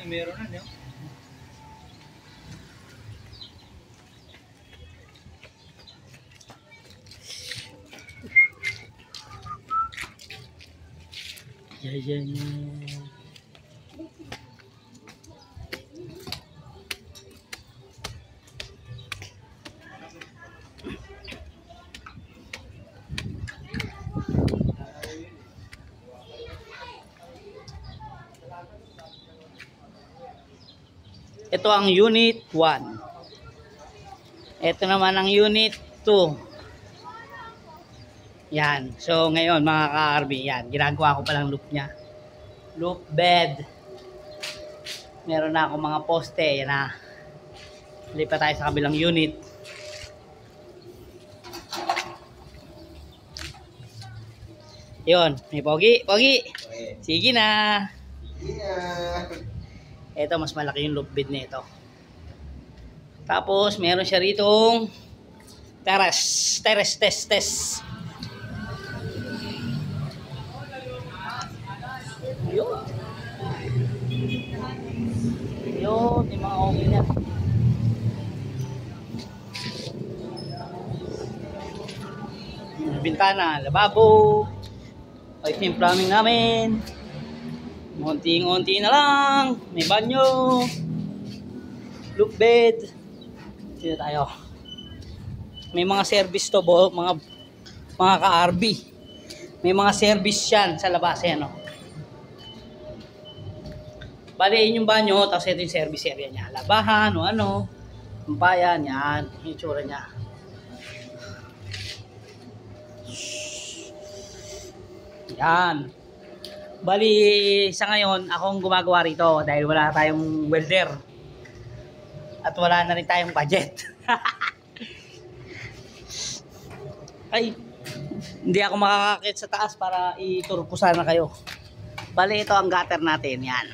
may meron na, no? Yan. Ito ang unit 1. Ito naman ang unit 2. Yan. So ngayon mga ka-RB, yan. Ginagawa ko palang loop niya. Loop bed. Meron na akong mga poste. Yan na. Lipat tayo sa kabilang unit. Yun. May pogi. Pogi. Sige na. Ito, mas malaki yung loop bed na ito. Tapos, meron siya ritong terrace test. Yun. Yung mga okay niya. Bintana, lababo. Ito yung plumbing namin. Unti-unti na lang. May banyo. Loop bed. Dito tayo. May mga service to, mga ka-RB. May mga service yan sa labas. Yan, no? Bale, yun yung banyo. Tapos ito yung service area niya. Labahan o ano. Bayan. Yan. Yung tsura niya. Yan. Bali, sa ngayon, akong gumagawa rito dahil wala tayong welder. At wala na rin tayong budget. Ay, hindi ako makakakit sa taas para ituro ko sana kayo. Bali, ito ang gutter natin. Yan.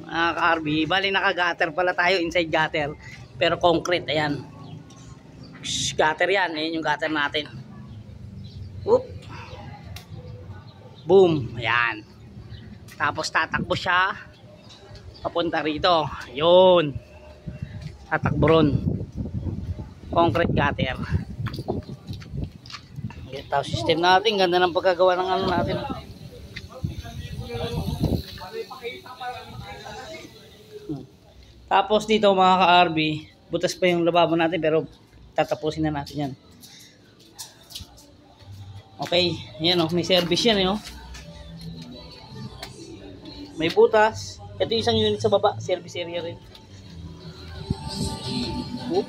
Mga ka-RB, bali naka-gutter pala tayo, inside gutter. Pero concrete, ayan. Gutter yan, ayan yung gutter natin. Whoop. Boom, ayan. Tapos tatakbo siya papunta rito. Yun. Tatakbo ron. Concrete gutter. Ito system natin. Ganda ng pagkagawa ng ano natin. Tapos dito mga ka-RB, butas pa yung lababo natin pero tatapusin na natin yan. Okay, yan o, may service yan eh o. May butas. Ito yung isang unit sa baba, service area rin. Whoop.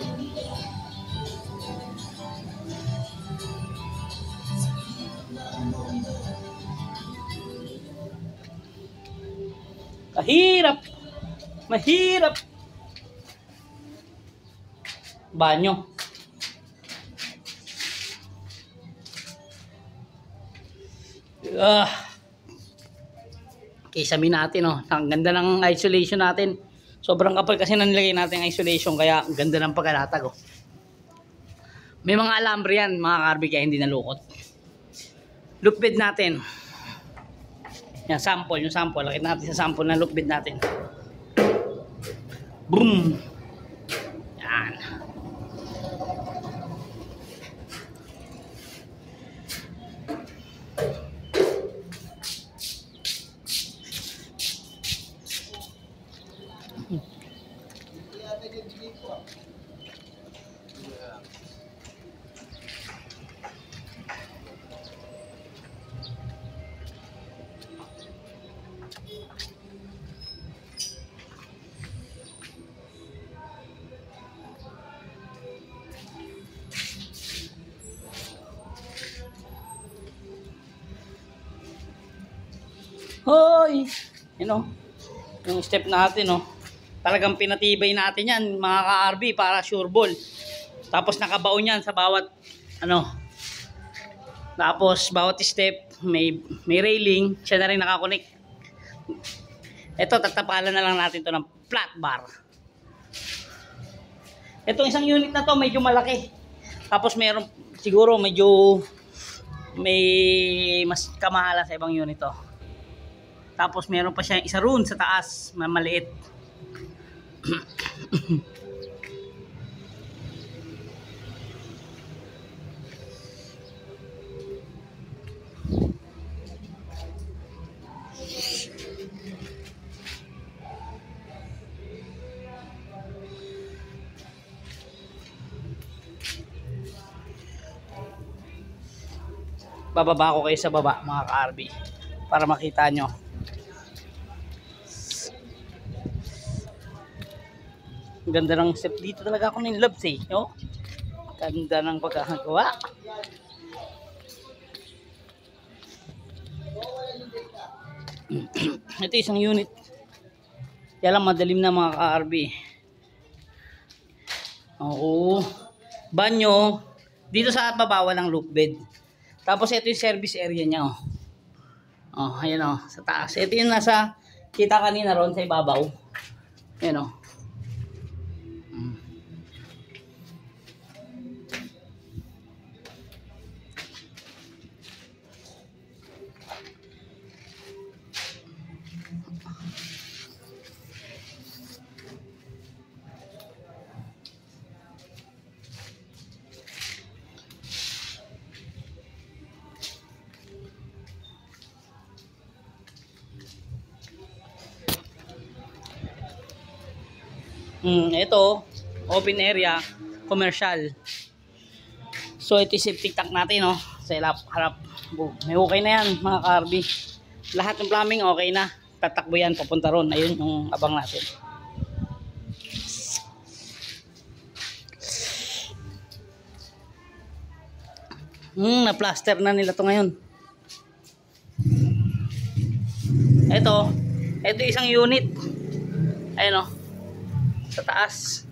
Mahirap. Banyo. Kisami natin oh. Ang ganda ng isolation natin. Sobrang kapal kasi nanilagay natin ang isolation kaya ang ganda ng pagkalatag oh. May mga alambre yan mga ka-RB kaya hindi nalukot. Loop bed natin. Yan sample, yung sample. Lakit natin sa sample ng loop bed natin. Boom. Yan. Hoy! You know, yung step natin, no? Talagang pinatibay natin yan, mga ka-RB, para sure ball. Tapos nakabaon yan sa bawat, ano, tapos bawat step, may railing, siya na rin nakakonek. Ito, tatapalan na lang natin to ng flat bar. Itong isang unit na to, medyo malaki. Tapos meron, siguro, medyo, may mas kamahala sa ibang unit to. Tapos meron pa siya isa roon sa taas, maliit. Bababa ko kayo sa baba mga ka-RB para makita nyo. Ganda ng step dito talaga ako ng loves eh. No? Ganda ng pagkakagawa. Ito isang unit. Kaya lang madalim na mga ka-RB. Oo. Banyo. Dito sa baba walang loop bed. Tapos ito yung service area niya. Oh, oh ayan oh, sa taas. Ito yung nasa kita kanina ron sa ibabaw. Ayan oh. Ito, open area, commercial. So ito yung septic tank natin, no? Sa harap. May okay na yan, mga ka-RB. Lahat ng plumbing okay na. Tatakbo yan, papunta ron. Ayun yung abang natin. Na-plaster na nila to ngayon. Ito isang unit. Ayun, no? Sa taas.